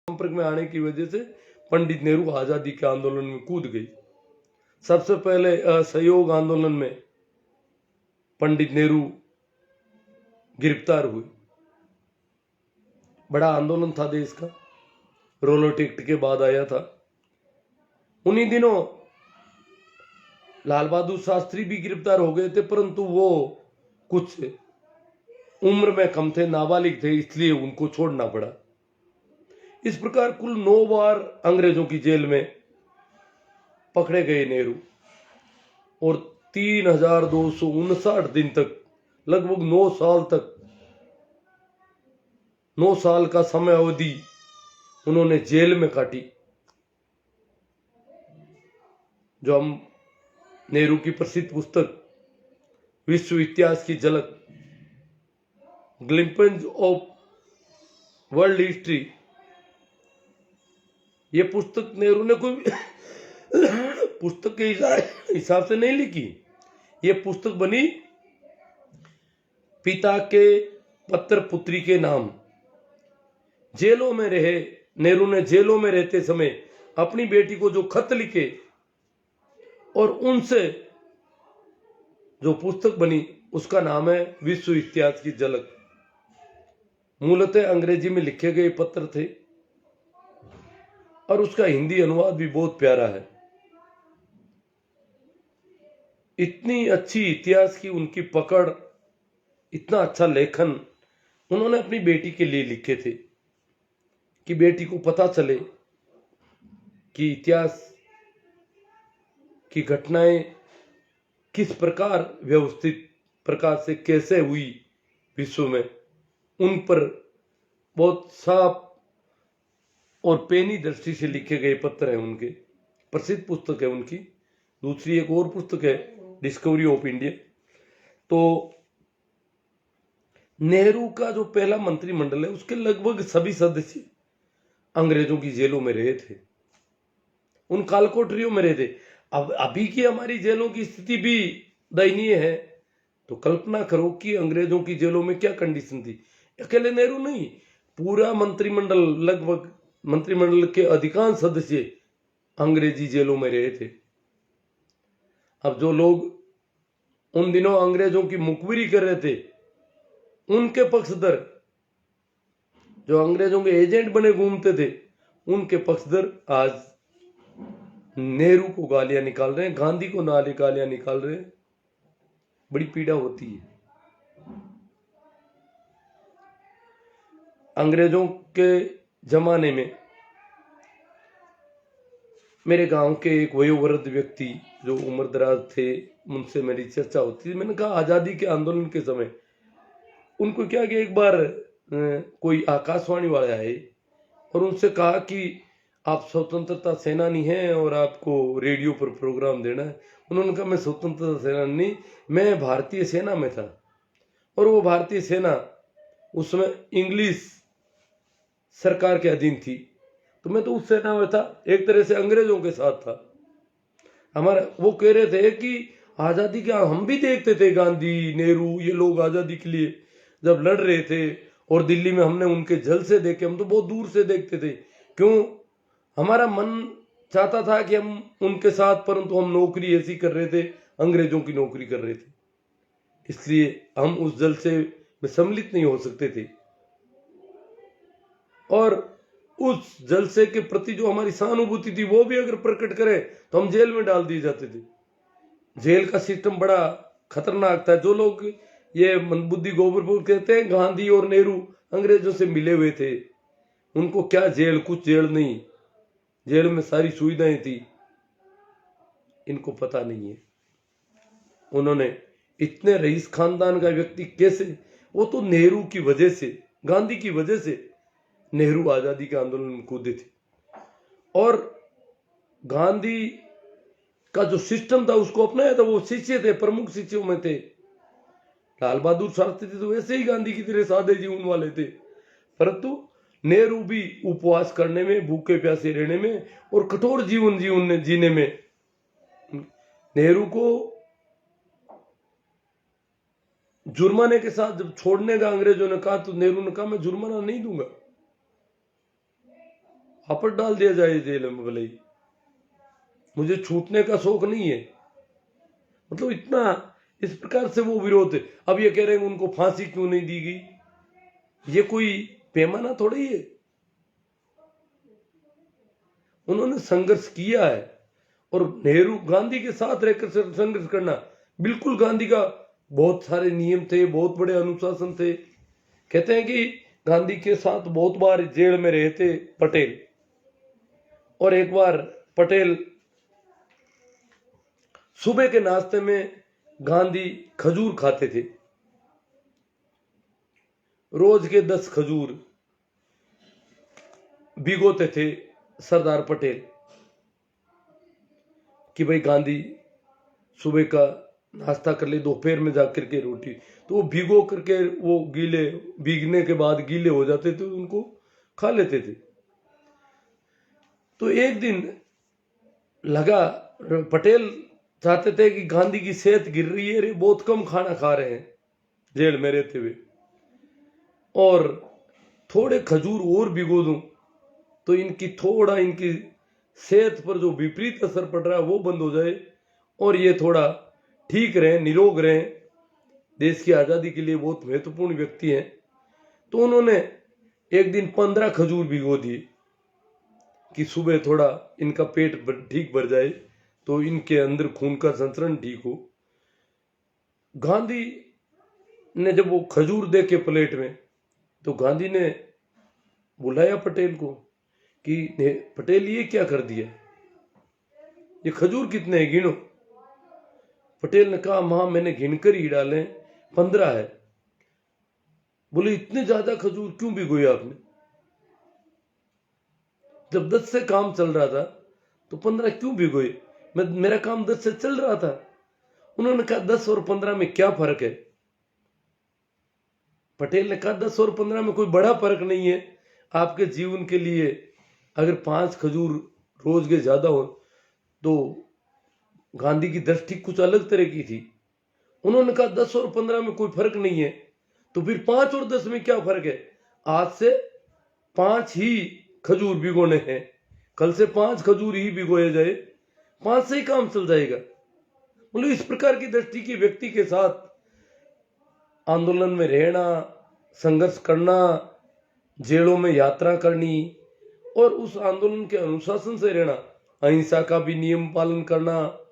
संपर्क में आने की वजह से पंडित नेहरू आजादी के आंदोलन में कूद गई। सबसे पहले असहयोग आंदोलन में पंडित नेहरू गिरफ्तार हुए। बड़ा आंदोलन था देश का, रोलर एक्ट के बाद आया था। उन्हीं दिनों लाल बहादुर शास्त्री भी गिरफ्तार हो गए थे, परंतु वो कुछ उम्र में कम थे, नाबालिग थे, इसलिए उनको छोड़ना पड़ा। इस प्रकार कुल 9 बार अंग्रेजों की जेल में पकड़े गए नेहरू और 3259 दिन तक, लगभग 9 साल तक, 9 साल का समय अवधि उन्होंने जेल में काटी। जो हम नेहरू की प्रसिद्ध पुस्तक विश्व इतिहास की झलक, ग्लिम्पस ऑफ वर्ल्ड हिस्ट्री, ये पुस्तक नेहरू ने कोई पुस्तक के हिसाब से नहीं लिखी। ये पुस्तक बनी पिता के पत्र पुत्री के नाम। जेलों में रहे नेहरू ने, जेलों में रहते समय अपनी बेटी को जो खत लिखे और उनसे जो पुस्तक बनी, उसका नाम है विश्व इतिहास की झलक। मूलतः अंग्रेजी में लिखे गए पत्र थे और उसका हिंदी अनुवाद भी बहुत प्यारा है। इतनी अच्छी इतिहास की उनकी पकड़, इतना अच्छा लेखन उन्होंने अपनी बेटी के लिए लिखे थे कि बेटी को पता चले कि इतिहास की घटनाएं किस प्रकार व्यवस्थित प्रकार से कैसे हुई विश्व में। उन पर बहुत साफ और पेनी दृष्टि से लिखे गए पत्र हैं उनके। प्रसिद्ध पुस्तक है उनकी। दूसरी एक और पुस्तक है डिस्कवरी ऑफ इंडिया। तो नेहरू का जो पहला मंत्रिमंडल है, उसके लगभग सभी सदस्य अंग्रेजों की जेलों में रहे थे, उन कालकोठरियों में रहे थे। अब अभी की हमारी जेलों की स्थिति भी दयनीय है, तो कल्पना करो कि अंग्रेजों की जेलों में क्या कंडीशन थी। अकेले नेहरू नहीं, पूरा मंत्रिमंडल, लगभग मंत्रिमंडल के अधिकांश सदस्य अंग्रेजी जेलों में रहे थे। अब जो लोग उन दिनों अंग्रेजों की मुखबिरी कर रहे थे, उनके पक्षधर, जो अंग्रेजों के एजेंट बने घूमते थे, उनके पक्षधर आज नेहरू को गालियां निकाल रहे हैं, गांधी को गालियां निकाल रहे हैं। बड़ी पीड़ा होती है। अंग्रेजों के जमाने में मेरे गांव के एक वयोवृद्ध व्यक्ति जो उम्रदराज थे, उनसे मेरी चर्चा होती थी। मैंने कहा आजादी के आंदोलन के समय उनको क्या कि एक बार कोई आकाशवाणी वाले आए और उनसे कहा कि आप स्वतंत्रता सेनानी हैं और आपको रेडियो पर प्रोग्राम देना है। उन्होंने कहा मैं स्वतंत्रता सेनानी नहीं, मैं भारतीय सेना में था। और वो भारतीय सेना उस समय इंग्लिश सरकार के अधीन थी, तो मैं तो उस सेना में था, एक तरह से अंग्रेजों के साथ था हमारा। वो कह रहे थे कि आजादी के हम भी देखते थे, गांधी, नेहरू, ये लोग आजादी के लिए जब लड़ रहे थे और दिल्ली में हमने उनके जलसे देखे, हम तो बहुत दूर से देखते थे। क्यों? हमारा मन चाहता था कि हम उनके साथ, परंतु हम नौकरी ऐसी कर रहे थे, अंग्रेजों की नौकरी कर रहे थे, इसलिए हम उस जलसे में सम्मिलित नहीं हो सकते थे। और उस जलसे के प्रति जो हमारी सहानुभूति थी, वो भी अगर प्रकट करें तो हम जेल में डाल दिए जाते थे। जेल का सिस्टम बड़ा खतरनाक था। जो लोग ये मंदबुद्धि गोबरपुर कहते हैं गांधी और नेहरू अंग्रेजों से मिले हुए थे, उनको क्या जेल, कुछ जेल नहीं, जेल में सारी सुविधाएं थी, इनको पता नहीं है। उन्होंने इतने रईस खानदान का व्यक्ति कैसे, वो तो नेहरू की वजह से, गांधी की वजह से नेहरू आजादी के आंदोलन में कूदे थे। और गांधी का जो सिस्टम था उसको अपनाया था। वो शिष्य थे, प्रमुख शिष्यों में थे। लाल बहादुर शास्त्री थे तो वैसे ही गांधी की तरह सादे जीवन वाले थे, परंतु नेहरू भी उपवास करने में, भूखे प्यासे रहने में और कठोर जीवन जीने में। नेहरू को जुर्माने के साथ जब छोड़ने का अंग्रेजों ने कहा, तो नेहरू ने कहा मैं जुर्माना नहीं दूंगा, वापस डाल दिया जाए जेल में, भले ही मुझे छूटने का शौक नहीं है। मतलब इतना इस प्रकार से वो विरोध है। अब ये कह रहे हैं उनको फांसी क्यों नहीं दी गई, ये कोई पैमाना थोड़ी है। उन्होंने संघर्ष किया है, और नेहरू गांधी के साथ रहकर संघर्ष करना, बिल्कुल गांधी का बहुत सारे नियम थे, बहुत बड़े अनुशासन थे। कहते हैं कि गांधी के साथ बहुत बार जेल में रहे थे पटेल, और एक बार पटेल सुबह के नाश्ते में गांधी खजूर खाते थे, रोज के 10 खजूर भिगोते थे सरदार पटेल, कि भाई गांधी सुबह का नाश्ता कर ले, दोपहर में जाकर के रोटी, तो वो भिगो करके वो गीले, भीगने के बाद गीले हो जाते थे, उनको खा लेते थे। तो एक दिन लगा, पटेल चाहते थे कि गांधी की सेहत गिर रही है, बहुत कम खाना खा रहे हैं जेल में रहते हुए, और थोड़े खजूर और भिगो दूं तो इनकी सेहत पर जो विपरीत असर पड़ रहा है वो बंद हो जाए, और ये थोड़ा ठीक रहे, निरोग रहे। देश की आजादी के लिए बहुत महत्वपूर्ण व्यक्ति हैं। तो उन्होंने एक दिन 15 खजूर भिगो दिए कि सुबह थोड़ा इनका पेट ठीक भर जाए, तो इनके अंदर खून का संचरण ठीक हो। गांधी ने जब वो खजूर देखे प्लेट में, तो गांधी ने बुलाया पटेल को कि पटेल ये क्या कर दिया, ये खजूर कितने हैं, गिनो। पटेल ने कहा मां मैंने गिनकर ही डाले, 15 है। बोले इतने ज्यादा खजूर क्यों भिगोए आपने, जब 10 से काम चल रहा था तो 15 क्यों भिगोए, मेरा काम 10 से चल रहा था। उन्होंने कहा 10 और 15 में क्या फर्क है। पटेल ने कहा 10 और 15 में कोई बड़ा फर्क नहीं है, आपके जीवन के लिए अगर 5 खजूर रोज के ज्यादा हो तो गांधी की दृष्टि कुछ अलग तरह की थी। उन्होंने कहा 10 और 15 में कोई फर्क नहीं है, तो फिर 5 और 10 में क्या फर्क है। आज से 5 ही खजूर भिगोने हैं, कल से 5 खजूर ही भिगोए जाए, 5 से ही काम चल जाएगा। मतलब इस प्रकार की दृष्टि के व्यक्ति के साथ आंदोलन में रहना, संघर्ष करना, जेलों में यात्रा करनी, और उस आंदोलन के अनुशासन से रहना, अहिंसा का भी नियम पालन करना,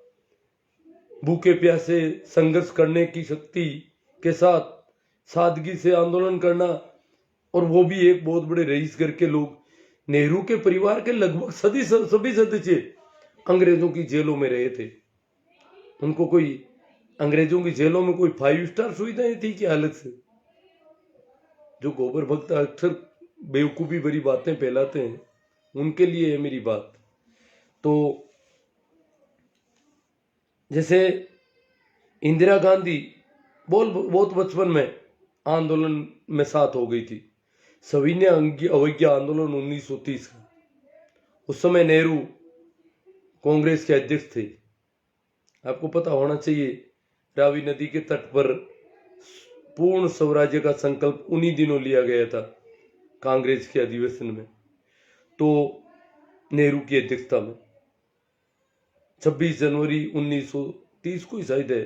भूखे प्यासे संघर्ष करने की शक्ति के साथ सादगी से आंदोलन करना। और वो भी एक बहुत बड़े रईस घर के लोग, नेहरू के परिवार के लगभग सभी सदस्य अंग्रेजों की जेलों में रहे थे। उनको कोई अंग्रेजों की जेलों में कोई 5 स्टार सुविधाएं थी क्या अलग से। जो गोबर भक्त अक्सर बेवकूफी भरी बातें फैलाते हैं, उनके लिए है मेरी बात। तो जैसे इंदिरा गांधी बहुत बचपन में आंदोलन में साथ हो गई थी, सविनय अवज्ञा आंदोलन 1930 का। उस समय नेहरू कांग्रेस के अध्यक्ष थे। आपको पता होना चाहिए, रावी नदी के तट पर पूर्ण स्वराज्य का संकल्प उन्हीं दिनों लिया गया था कांग्रेस के अधिवेशन में, तो नेहरू की अध्यक्षता में 26 जनवरी 1930 को ही शायद है।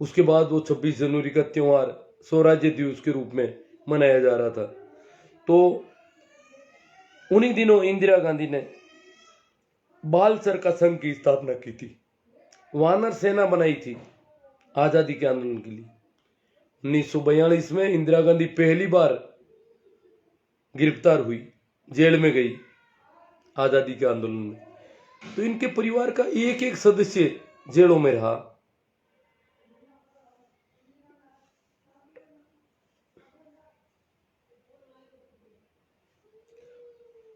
उसके बाद वो 26 जनवरी का त्योहार स्वराज्य दिवस के रूप में मनाया जा रहा था। तो उन्हीं दिनों इंदिरा गांधी ने बाल चरखा संघ की स्थापना की थी, वानर सेना बनाई थी आजादी के आंदोलन के लिए। 1942 में इंदिरा गांधी पहली बार गिरफ्तार हुई, जेल में गई आजादी के आंदोलन में। तो इनके परिवार का एक एक सदस्य जेलों में रहा।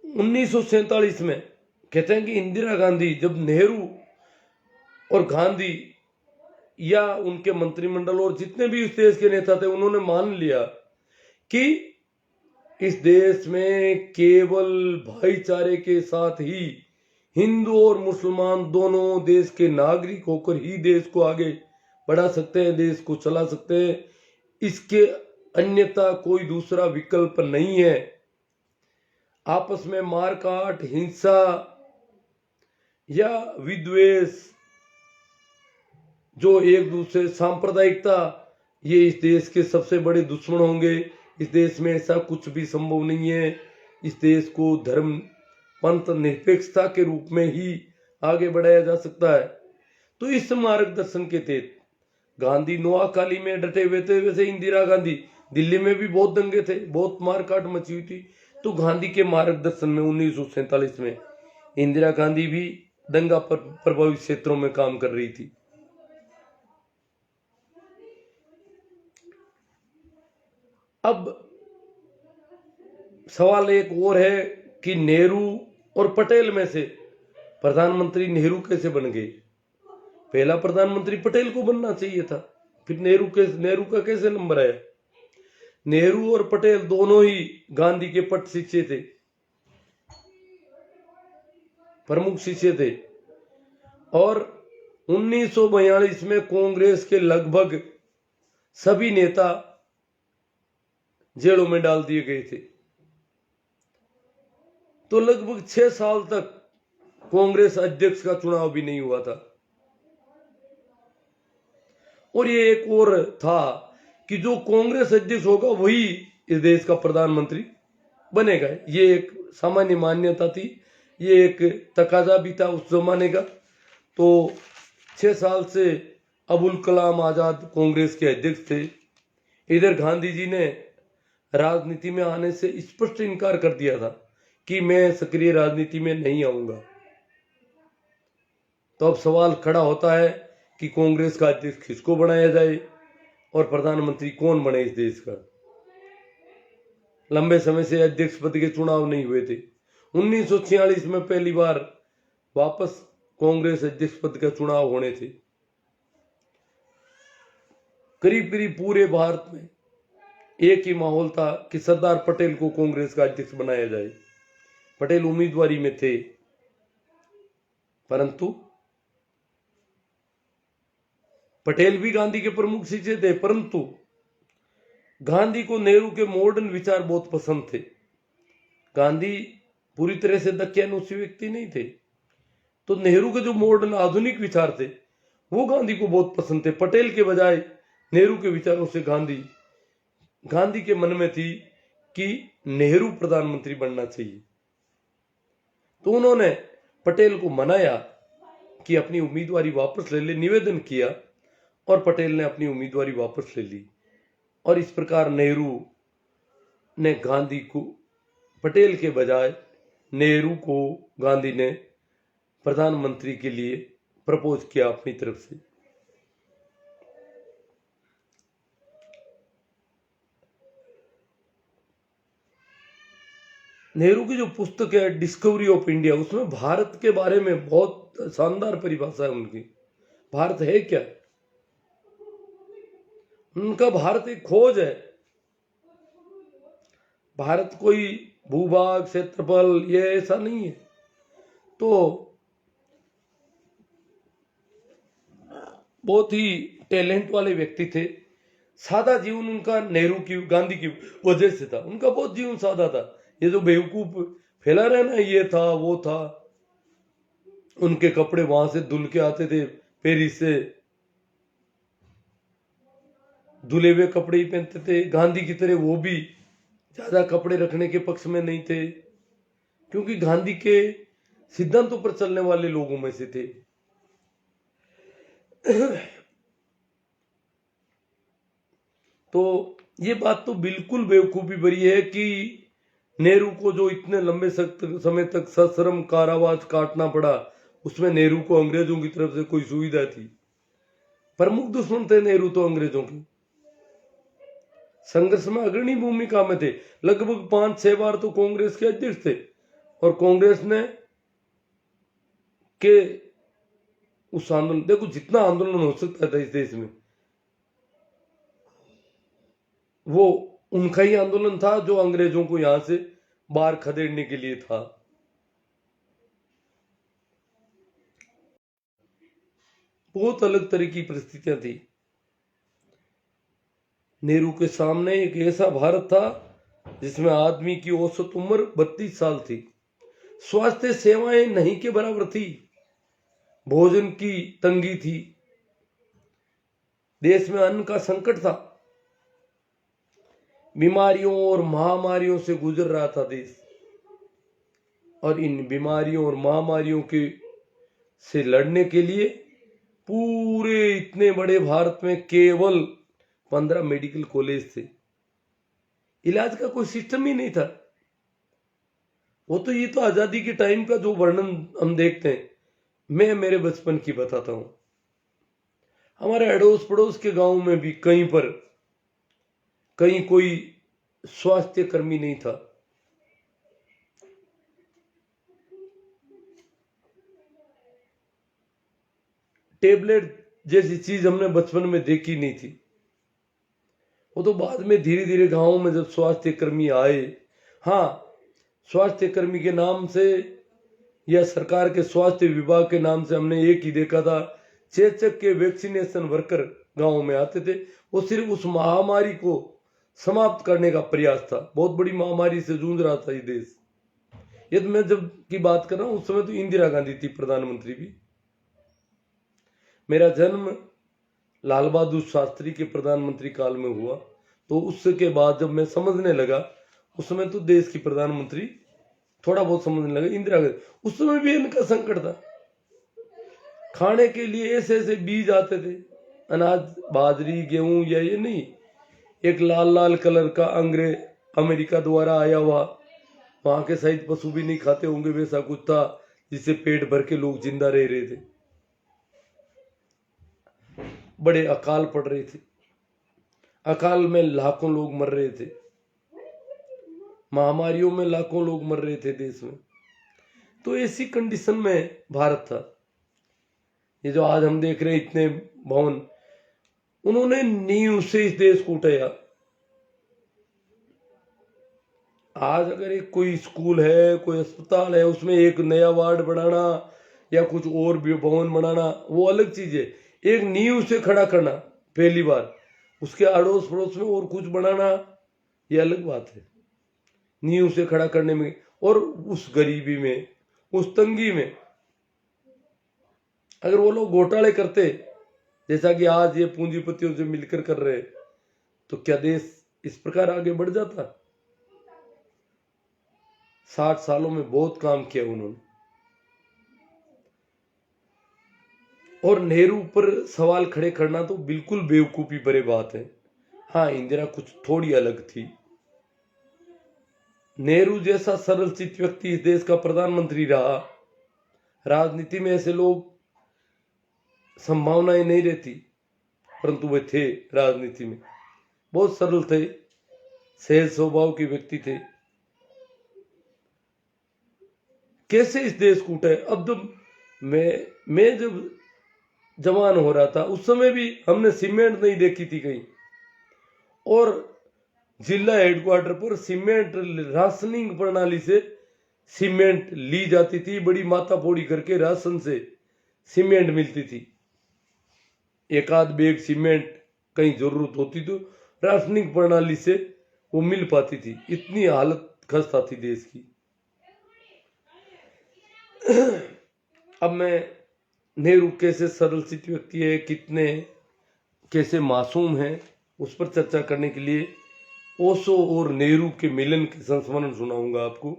उन्नीस में कहते हैं कि इंदिरा गांधी, जब नेहरू और गांधी या उनके मंत्रिमंडल और जितने भी उस देश के नेता थे, उन्होंने मान लिया कि इस देश में केवल भाईचारे के साथ ही हिंदू और मुसलमान दोनों देश के नागरिक होकर ही देश को आगे बढ़ा सकते हैं, देश को चला सकते हैं। इसके अन्यथा कोई दूसरा विकल्प नहीं है। आपस में मारकाट, हिंसा या विद्वेष, जो एक दूसरे सांप्रदायिकता, ये इस देश के सबसे बड़े दुश्मन होंगे। इस देश में ऐसा कुछ भी संभव नहीं है। इस देश को धर्म पंथ निरपेक्षता के रूप में ही आगे बढ़ाया जा सकता है। तो इस मार्गदर्शन के तहत गांधी नोआखाली में डटे हुए थे। वैसे इंदिरा गांधी, दिल्ली में भी बहुत दंगे थे, बहुत मारकाट मची हुई थी। तो गांधी के मार्गदर्शन में 1947 में इंदिरा गांधी भी दंगा प्रभावित क्षेत्रों में काम कर रही थी। अब सवाल एक और है कि नेहरू और पटेल में से प्रधानमंत्री नेहरू कैसे बन गए? पहला प्रधानमंत्री पटेल को बनना चाहिए था, फिर नेहरू का कैसे नंबर आया? नेहरू और पटेल दोनों ही गांधी के पट शिष्य थे, प्रमुख शिष्य थे। और 1942 में कांग्रेस के लगभग सभी नेता जेलों में डाल दिए गए थे। तो लगभग 6 साल तक कांग्रेस अध्यक्ष का चुनाव भी नहीं हुआ था। और ये एक और था कि जो कांग्रेस अध्यक्ष होगा वही इस देश का प्रधानमंत्री बनेगा। ये एक सामान्य मान्यता थी, ये एक तकाजा भी था उस जमाने का। तो 6 साल से अबुल कलाम आजाद कांग्रेस के अध्यक्ष थे। इधर गांधी जी ने राजनीति में आने से स्पष्ट इनकार कर दिया था कि मैं सक्रिय राजनीति में नहीं आऊंगा। तो अब सवाल खड़ा होता है कि कांग्रेस का अध्यक्ष किसको बनाया जाए और प्रधानमंत्री कौन बने इस देश का। लंबे समय से अध्यक्ष पद के चुनाव नहीं हुए थे। 1946 में पहली बार वापस कांग्रेस अध्यक्ष पद का चुनाव होने थे। करीब करीब पूरे भारत में एक ही माहौल था कि सरदार पटेल को कांग्रेस का अध्यक्ष बनाया जाए। पटेल उम्मीदवारी में थे, परंतु पटेल भी गांधी के प्रमुख शिष्य थे, परंतु गांधी को नेहरू के मॉडर्न विचार बहुत पसंद थे। गांधी पूरी तरह से दकियानूसी व्यक्ति नहीं थे, तो नेहरू के जो मॉडर्न आधुनिक विचार थे वो गांधी को बहुत पसंद थे। पटेल के बजाय नेहरू के विचारों से गांधी के मन में थी कि नेहरू प्रधानमंत्री बनना चाहिए। तो उन्होंने पटेल को मनाया कि अपनी उम्मीदवारी वापस ले ले, निवेदन किया और पटेल ने अपनी उम्मीदवारी वापस ले ली। और इस प्रकार नेहरू ने गांधी को, पटेल के बजाय नेहरू को गांधी ने प्रधानमंत्री के लिए प्रपोज किया अपनी तरफ से। नेहरू की जो पुस्तक है डिस्कवरी ऑफ इंडिया, उसमें भारत के बारे में बहुत शानदार परिभाषा है उनकी। भारत है क्या? उनका भारत एक खोज है। भारत कोई भूभाग, क्षेत्रफल, ये ऐसा नहीं है। तो बहुत ही टैलेंट वाले व्यक्ति थे। सादा जीवन उनका गांधी की वजह से था। उनका बहुत जीवन सादा था। ये जो बेवकूफ फैला रहे ना, ये था वो था, उनके कपड़े वहां से धुल के आते थे, पेरिस से धुले हुए कपड़े ही पहनते थे। गांधी की तरह वो भी ज्यादा कपड़े रखने के पक्ष में नहीं थे, क्योंकि गांधी के सिद्धांतों पर चलने वाले लोगों में से थे। तो ये बात तो बिल्कुल बेवकूफी भरी है कि नेहरू को जो इतने लंबे समय तक सश्रम कारावास काटना पड़ा, उसमें नेहरू को अंग्रेजों की तरफ से कोई सुविधा थी? प्रमुख दुश्मन थे नेहरू तो अंग्रेजों के। संघर्ष में अग्रणी भूमिका में थे। लगभग 5-6 बार तो कांग्रेस के अध्यक्ष थे। और कांग्रेस ने के उस आंदोलन, देखो जितना आंदोलन हो सकता था इस देश में, वो उनका ही आंदोलन था जो अंग्रेजों को यहां से बाहर खदेड़ने के लिए था। बहुत अलग तरह की परिस्थितियां थी। नेहरू के सामने एक ऐसा भारत था जिसमें आदमी की औसत उम्र 32 साल थी। स्वास्थ्य सेवाएं नहीं के बराबर थी। भोजन की तंगी थी। देश में अन्न का संकट था। बीमारियों और महामारियों से गुजर रहा था देश। और इन बीमारियों और महामारियों के से लड़ने के लिए पूरे इतने बड़े भारत में केवल 15 मेडिकल कॉलेज थे। इलाज का कोई सिस्टम ही नहीं था। वो तो ये तो आजादी के टाइम का जो वर्णन हम देखते हैं। मैं मेरे बचपन की बताता हूं। हमारे अड़ोस पड़ोस के गांव में भी कहीं कोई स्वास्थ्य कर्मी नहीं था। टेबलेट जैसी चीज हमने बचपन में देखी नहीं थी। वो तो बाद में धीरे धीरे गांवों में जब स्वास्थ्य कर्मी आए, हाँ, स्वास्थ्य कर्मी के नाम से या सरकार के स्वास्थ्य विभाग के नाम से हमने एक ही देखा था, चेचक के वैक्सीनेशन वर्कर गांव में आते थे। वो सिर्फ उस महामारी को समाप्त करने का प्रयास था। बहुत बड़ी महामारी से जूझ रहा था ये देश। ये तो मैं जब की बात कर रहा हूं, उस समय तो इंदिरा गांधी थी प्रधानमंत्री भी। मेरा जन्म लाल बहादुर शास्त्री के प्रधानमंत्री काल में हुआ, तो उसके बाद जब मैं समझने लगा, उस समय तो देश की प्रधानमंत्री थोड़ा बहुत समझने लगा इंदिरा गांधी। उस समय भी इनका संकट था। खाने के लिए ऐसे ऐसे बीज आते थे, अनाज, बाजरी, गेहूं, या ये नहीं, एक लाल लाल कलर का अमेरिका द्वारा आया हुआ, वहां के शायद पशु भी नहीं खाते होंगे, वैसा कुछ था जिससे पेट भर के लोग जिंदा रह रहे थे। बड़े अकाल पड़ रहे थे। अकाल में लाखों लोग मर रहे थे। महामारियों में लाखों लोग मर रहे थे देश में। तो ऐसी कंडीशन में भारत था। ये जो आज हम देख रहे हैं इतने भवन, उन्होंने नींव से इस देश को उठाया। आज अगर एक कोई स्कूल है, कोई अस्पताल है, उसमें एक नया वार्ड बनाना या कुछ और भी भवन बनाना, वो अलग चीज है। एक नींव से खड़ा करना पहली बार, उसके अड़ोस पड़ोस में और कुछ बनाना, ये अलग बात है। नींव से खड़ा करने में, और उस गरीबी में, उस तंगी में, अगर वो लोग घोटाले करते जैसा कि आज ये पूंजीपतियों से मिलकर कर रहे, तो क्या देश इस प्रकार आगे बढ़ जाता? 60 सालों में बहुत काम किया उन्होंने। और नेहरू पर सवाल खड़े करना तो बिल्कुल बेवकूफी भरी बात है। हाँ, इंदिरा कुछ थोड़ी अलग थी। नेहरू जैसा सरल चित्त व्यक्ति इस देश का प्रधानमंत्री रहा। राजनीति में ऐसे लोग संभावनाएं नहीं रहती, परंतु वे थे राजनीति में। बहुत सरल थे, सहज स्वभाव के व्यक्ति थे। कैसे इस देश को उठाए? अब जब मैं जब जवान हो रहा था, उस समय भी हमने सीमेंट नहीं देखी थी कहीं। और जिला हेडक्वार्टर पर सीमेंट राशनिंग प्रणाली से सीमेंट ली जाती थी। बड़ी मातापोड़ी करके राशन से सीमेंट मिलती थी। एक आध बैग सीमेंट कहीं जरूरत होती तो राशनिंग प्रणाली से वो मिल पाती थी। इतनी हालत खस्ता थी देश की। अब मैं नेहरू कैसे सरल चित्त व्यक्ति है, कितने कैसे मासूम है, उस पर चर्चा करने के लिए ओशो और नेहरू के मिलन के संस्मरण सुनाऊंगा आपको।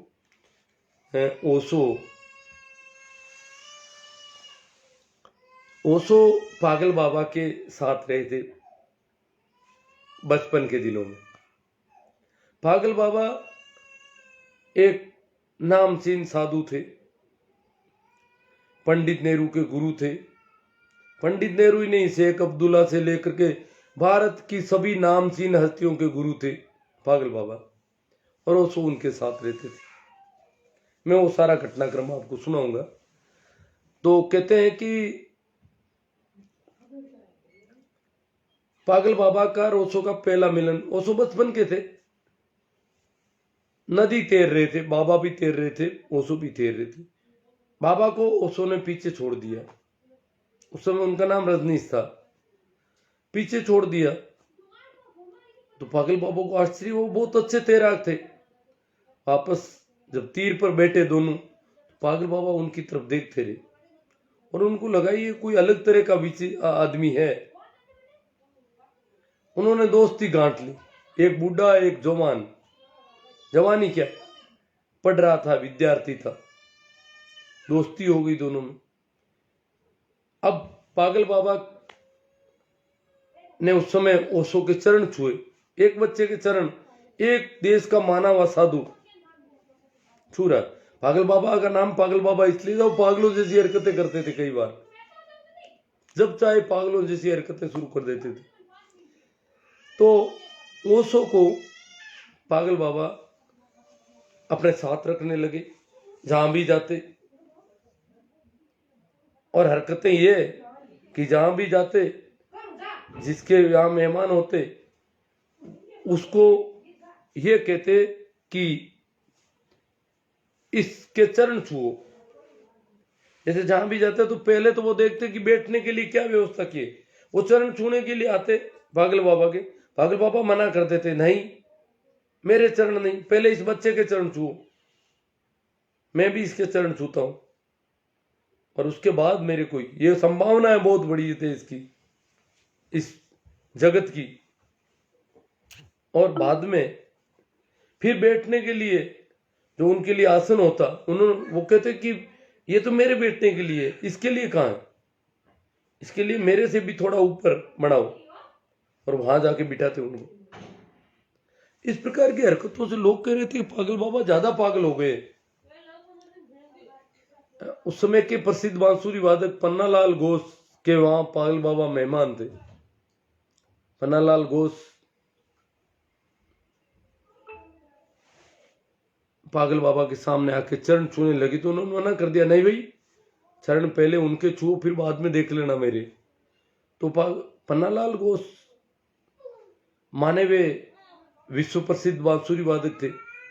ओशो पागल बाबा के साथ रहे थे बचपन के दिनों में। पागल बाबा एक नामचीन साधु थे, पंडित नेहरू के गुरु थे। पंडित नेहरू ही नहीं, शेख अब्दुल्ला से लेकर के भारत की सभी नामचीन हस्तियों के गुरु थे पागल बाबा, और ओशो उनके साथ रहते थे। मैं वो सारा घटनाक्रम आपको सुनाऊंगा। तो कहते हैं कि पागल बाबा का और ओशो का पहला मिलन, ओशो बचपन के थे, नदी तैर रहे थे, बाबा भी तैर रहे थे, ओशो भी तैर रहे थे। बाबा को ओशो ने पीछे छोड़ दिया। उस समय उनका नाम रजनीश था। पीछे छोड़ दिया तो पागल बाबा को आश्चर्य, वो बहुत अच्छे तैराक थे। वापस जब तीर पर बैठे दोनों, तो पागल बाबा उनकी तरफ देखते रहे और उनको लगा ये कोई अलग तरह का आदमी है। उन्होंने दोस्ती गांठ ली, एक बूढ़ा एक जवान, जवानी क्या, पढ़ रहा था, विद्यार्थी था, दोस्ती हो गई दोनों में। अब पागल बाबा ने उस समय ओशो के चरण छुए, एक बच्चे के चरण, एक देश का माना हुआ साधु छू रहा। पागल बाबा का नाम पागल बाबा इसलिए था, वो पागलों जैसी हरकतें करते थे, कई बार जब चाहे पागलों जैसी हरकतें शुरू कर देते थे। तो ओशो को पागल बाबा अपने साथ रखने लगे जहां भी जाते, और हरकतें ये कि जहां भी जाते, जिसके यहां मेहमान होते, उसको ये कहते कि इसके चरण छुओ। जैसे जहां भी जाते तो पहले तो वो देखते कि बैठने के लिए क्या व्यवस्था की है, वो चरण छूने के लिए आते पागल बाबा के। पागल बाबा मना कर देते, नहीं मेरे चरण नहीं, पहले इस बच्चे के चरण छुओ, मैं भी इसके चरण छूता हूं, और उसके बाद मेरे को। ये संभावना है बहुत बड़ी थे इसकी, इस जगत की। और बाद में फिर बैठने के लिए जो उनके लिए आसन होता, उन्होंने वो कहते कि ये तो मेरे बैठने के लिए, इसके लिए कहां है, इसके लिए मेरे से भी थोड़ा ऊपर बढ़ाओ, और वहां जाके बिठाते उनको। इस प्रकार की हरकतों से लोग कह रहे थे पागल बाबा ज्यादा पागल हो गए। उस समय के प्रसिद्ध बांसुरी वादक पन्नालाल घोष के वहां पागल बाबा मेहमान थे। पन्नालाल घोष पागल बाबा के सामने आके चरण छूने लगी, तो उन्होंने मना कर दिया, नहीं भाई चरण पहले उनके छुओ, फिर बाद में देख लेना मेरे। तो पन्नालाल घोष माने वे विश्व प्रसिद्ध बांसुरी वादक थे,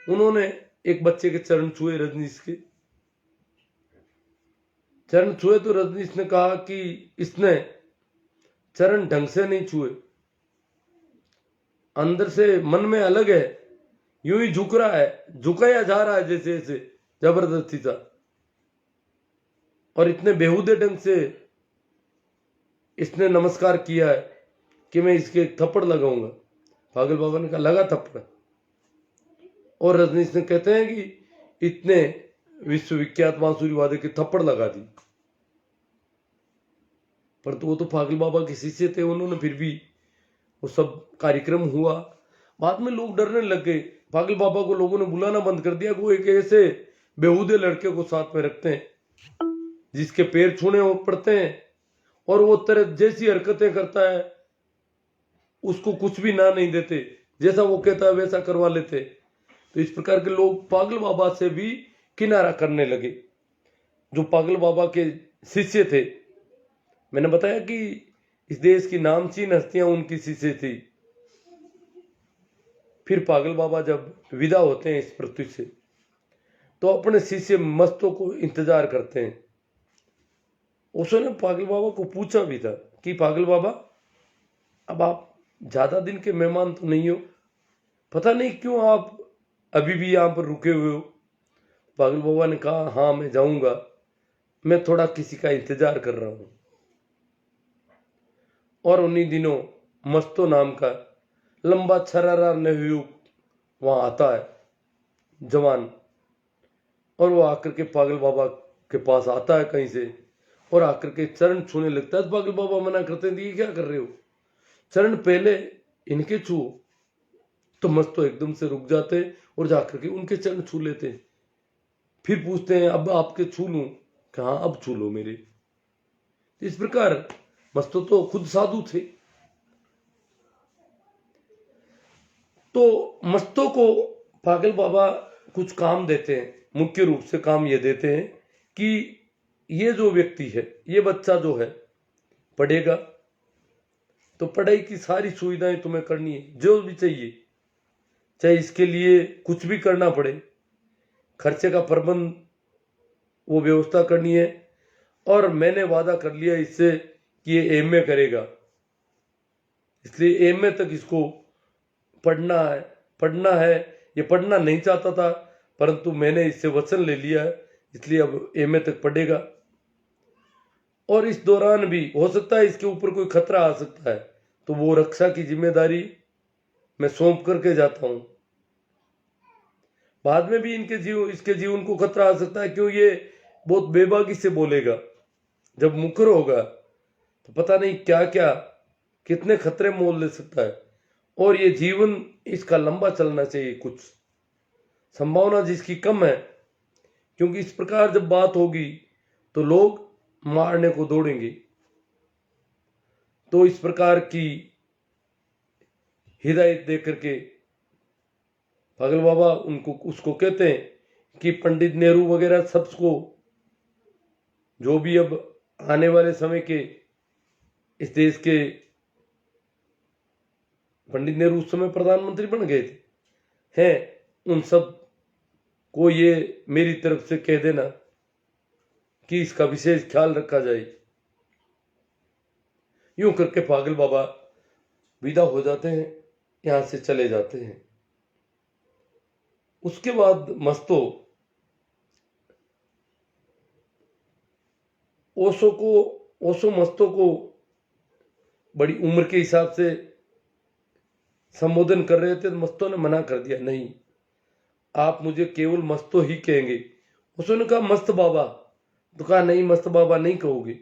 उन्होंने एक बच्चे के चरण छुए, रजनीश के चरण छुए। तो रजनीश ने कहा कि इसने चरण ढंग से नहीं छुए, अंदर से मन में अलग है, यूं ही झुक रहा है, झुकाया जा रहा है जैसे ऐसे जबरदस्ती था, और इतने बेहुदे ढंग से इसने नमस्कार किया है कि मैं इसके थप्पड़ लगाऊंगा। पागल बाबा ने कहा, लगा थप्पड़। और रजनीश ने कहते हैं कि इतने विश्वविख्यात बांसुरी वादक के थप्पड़ लगा दी। पर तो वो तो पागल बाबा के शिष्य थे, उन्होंने फिर भी वो सब कार्यक्रम हुआ। बाद में लोग डरने लग गए, पागल बाबा को लोगों ने बुलाना बंद कर दिया। वो एक ऐसे बेहुदे लड़के को साथ में रखते हैं जिसके पैर छूने पड़ते हैं, और वो तरह जैसी हरकतें करता है उसको कुछ भी ना नहीं देते, जैसा वो कहता है वैसा करवा लेते। तो इस प्रकार के लोग पागल बाबा से भी किनारा करने लगे, जो पागल बाबा के शिष्य थे। मैंने बताया कि इस देश की नामचीन हस्तियां उनकी शिष्य थी। फिर पागल बाबा जब विदा होते हैं इस पृथ्वी से, तो अपने शिष्य मस्तों को इंतजार करते हैं। उसने पागल बाबा को पूछा भी था कि पागल बाबा, अब आप ज्यादा दिन के मेहमान तो नहीं हो, पता नहीं क्यों आप अभी भी यहां पर रुके हुए हो। पागल बाबा ने कहा, हाँ मैं जाऊंगा, मैं थोड़ा किसी का इंतजार कर रहा हूं। और उन्हीं दिनों मस्तो नाम का लंबा छरारा नवयुवक वहां आता है, जवान, और वो आकर के पागल बाबा के पास आता है कहीं से, और आकर के चरण छूने लगता है। पागल बाबा मना करते हैं, ये क्या कर रहे हो, चरण पहले इनके छुओ। तो मस्तो एकदम से रुक जाते और जाकर के उनके चरण छू लेते। फिर पूछते हैं, अब आपके छू लूं? कहा, अब छू लो मेरे। इस प्रकार मस्तो तो खुद साधु थे। तो मस्तों को पागल बाबा कुछ काम देते हैं, मुख्य रूप से काम ये देते हैं कि ये जो व्यक्ति है, ये बच्चा जो है पढ़ेगा, तो पढ़ाई की सारी सुविधाएं तुम्हें करनी है, जो भी चाहिए, चाहे इसके लिए कुछ भी करना पड़े, खर्चे का प्रबंध वो व्यवस्था करनी है। और मैंने वादा कर लिया इससे कि ये एमए करेगा, इसलिए एमए तक इसको पढ़ना है। ये पढ़ना नहीं चाहता था, परंतु मैंने इससे वचन ले लिया है, इसलिए अब एमए तक पढ़ेगा। और इस दौरान भी हो सकता है इसके ऊपर कोई खतरा आ सकता है, तो वो रक्षा की जिम्मेदारी मैं सौंप करके जाता हूं। बाद में भी इसके जीवन को खतरा आ सकता है, क्यों ये बहुत बेबाकी से बोलेगा। जब मुकर होगा तो पता नहीं क्या क्या कितने खतरे मोल ले सकता है। और ये जीवन इसका लंबा चलना चाहिए, कुछ संभावना जिसकी कम है, क्योंकि इस प्रकार जब बात होगी तो लोग मारने को दौड़ेंगे। तो इस प्रकार की हिदायत दे करके पागल बाबा उसको कहते हैं कि पंडित नेहरू वगैरह सबको, जो भी अब आने वाले समय के इस देश के, पंडित नेहरू उस समय प्रधानमंत्री बन गए थे हैं, उन सब को ये मेरी तरफ से कह देना कि इसका विशेष ख्याल रखा जाए। यूं करके पागल बाबा विदा हो जाते हैं, यहां से चले जाते हैं। उसके बाद ओशो मस्तो को बड़ी उम्र के हिसाब से संबोधन कर रहे थे, तो मस्तो ने मना कर दिया, नहीं, आप मुझे केवल मस्तो ही कहेंगे। ओशो ने कहा मस्त बाबा, तो कहा नहीं, मस्त बाबा नहीं कहोगे,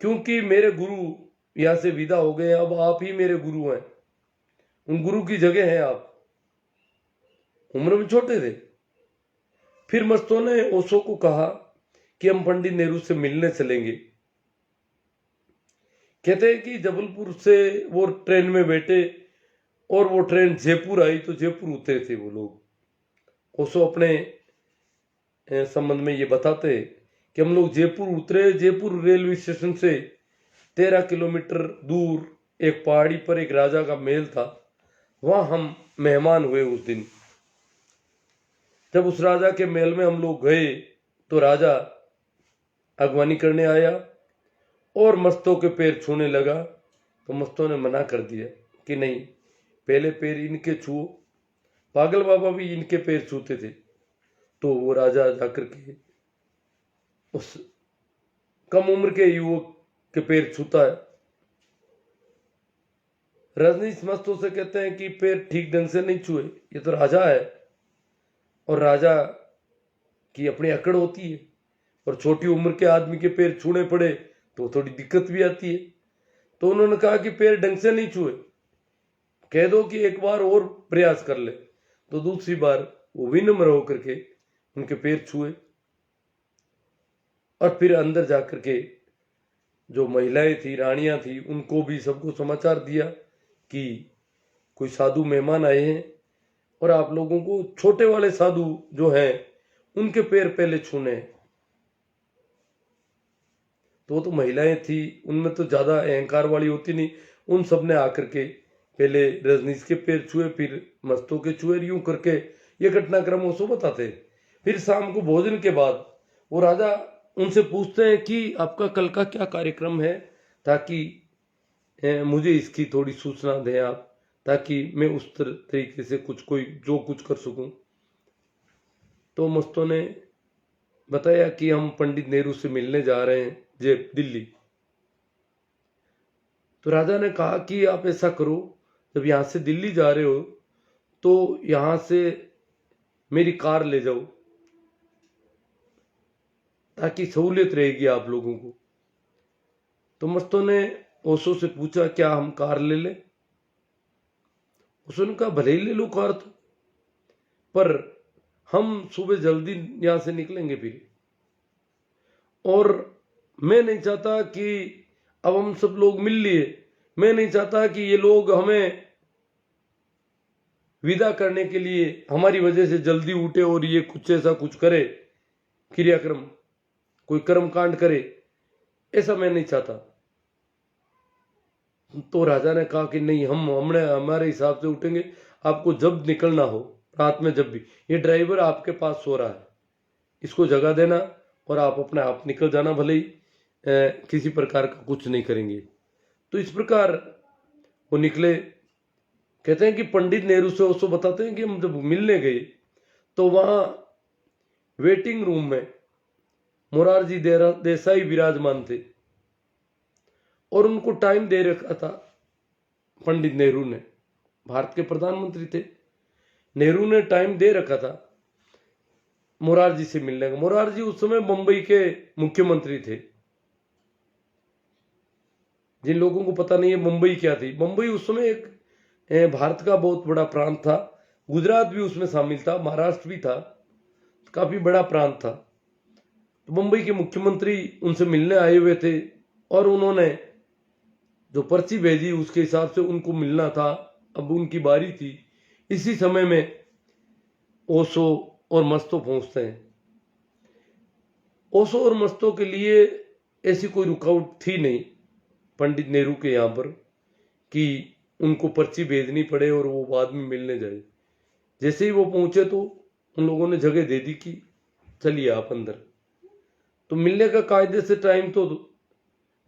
क्योंकि मेरे गुरु यहां से विदा हो गए, अब आप ही मेरे गुरु हैं, उन गुरु की जगह है आप। उम्र में छोटे थे। फिर मस्तों ने ओशो को कहा कि हम पंडित नेहरू से मिलने चलेंगे। कहते हैं कि जबलपुर से वो ट्रेन में बैठे और वो ट्रेन जयपुर आई, तो जयपुर उतरे थे वो लोग। ओशो अपने संबंध में ये बताते कि हम लोग जयपुर उतरे। जयपुर रेलवे स्टेशन से 13 किलोमीटर दूर एक पहाड़ी पर एक राजा का महल था, वहां हम मेहमान हुए उस दिन। जब उस राजा के महल में हम लोग गए तो राजा अगवानी करने आया और मस्तों के पैर छूने लगा, तो मस्तों ने मना कर दिया कि नहीं, पहले पैर इनके छुओ। पागल बाबा भी इनके पैर छूते थे। तो वो राजा जाकर के उस कम उम्र के युवक के पैर छूता है। रजनीश मस्तों से कहते हैं कि पैर ठीक ढंग से नहीं छुए, ये तो राजा है और राजा की अपनी अकड़ होती है, और छोटी उम्र के आदमी के पैर छूने पड़े तो थोड़ी दिक्कत भी आती है। तो उन्होंने कहा कि पैर ढंग से नहीं छुए, कह दो कि एक बार और प्रयास कर ले। तो दूसरी बार वो विनम्र होकर के उनके पैर छुए, और फिर अंदर जाकर के जो महिलाएं थी, रानियां थी, उनको भी सबको समाचार दिया कि कोई साधु मेहमान आए हैं और आप लोगों को छोटे वाले साधु जो हैं उनके पैर पहले छूने हैं। तो वो तो महिलाएं थी, उनमें तो ज्यादा अहंकार वाली होती नहीं, उन सब ने आकर के पहले रजनीश के पैर छुए, फिर मस्तों के छुए। यूं करके ये घटनाक्रम उसको बताते। फिर शाम को भोजन के बाद वो राजा उनसे पूछते हैं कि आपका कल का क्या कार्यक्रम है, ताकि मुझे इसकी थोड़ी सूचना दें आप, ताकि मैं उस तरीके से जो कुछ कर सकूं। तो मस्तों ने बताया कि हम पंडित नेहरू से मिलने जा रहे हैं दिल्ली। तो राजा ने कहा कि आप ऐसा करो, जब यहां से दिल्ली जा रहे हो तो यहां से मेरी कार ले जाओ, ताकि सहूलियत रहेगी आप लोगों को। तो मस्तों ने ओशो से पूछा क्या हम कार ले लें? ओशो ने कहा भले ही ले लो कार, तो पर हम सुबह जल्दी यहां से निकलेंगे फिर, और मैं नहीं चाहता कि अब हम सब लोग मिल लिए, मैं नहीं चाहता कि ये लोग हमें विदा करने के लिए हमारी वजह से जल्दी उठे और ये कुछ ऐसा कुछ करे, क्रियाक्रम, कोई कर्म कांड करे, ऐसा मैं नहीं चाहता। तो राजा ने कहा कि नहीं, हमारे हिसाब से उठेंगे, आपको जब निकलना हो, रात में जब भी, ये ड्राइवर आपके पास सो रहा है, इसको जगह देना और आप अपने आप निकल जाना, भले ही किसी प्रकार का कुछ नहीं करेंगे। तो इस प्रकार वो निकले। कहते हैं कि पंडित नेहरू से ओशो बताते हैं कि हम जब मिलने गए तो वहां वेटिंग रूम में मोरारजी देसाई विराजमान थे और उनको टाइम दे रखा था पंडित नेहरू ने। भारत के प्रधानमंत्री थे, नेहरू ने टाइम दे रखा था मोरारजी से मिलने का। मोरारजी उस समय मुंबई के मुख्यमंत्री थे। जिन लोगों को पता नहीं है मुंबई क्या थी, मुंबई उस समय एक भारत का बहुत बड़ा प्रांत था। गुजरात भी उसमें शामिल था, महाराष्ट्र भी था, काफी बड़ा प्रांत था। तो मुंबई के मुख्यमंत्री उनसे मिलने आए हुए थे और उन्होंने जो पर्ची भेजी उसके हिसाब से उनको मिलना था। अब उनकी बारी थी। इसी समय में ओशो और मस्तो पहुंचते हैं। ओशो और मस्तो के लिए ऐसी कोई रुकावट थी नहीं पंडित नेहरू के यहाँ पर कि उनको पर्ची भेजनी पड़े और वो बाद में मिलने जाए। जैसे ही वो पहुंचे तो उन लोगों ने जगह दे दी कि चलिए आप अंदर। तो मिलने का कायदे से टाइम तो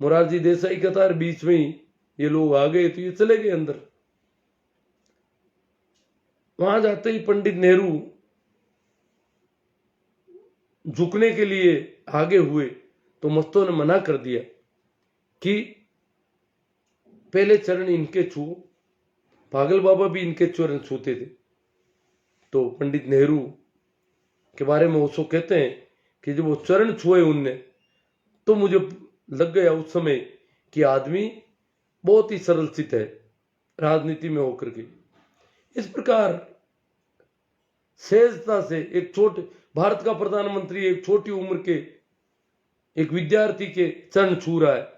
मोरारजी देसाई का था, बीच में ही ये लोग आ गए तो ये चले गए अंदर। वहां जाते ही पंडित नेहरू झुकने के लिए आगे हुए तो मस्तों ने मना कर दिया कि पहले चरण इनके छुओ। पागल बाबा भी इनके चरण छूते थे। तो पंडित नेहरू के बारे में ओशो कहते हैं कि जब वो चरण छुए उनने तो मुझे लग गया उस समय कि आदमी बहुत ही सरल चित है राजनीति में होकर के। इस प्रकार सहजता से एक छोटे भारत का प्रधानमंत्री एक छोटी उम्र के एक विद्यार्थी के चरण छू रहा है,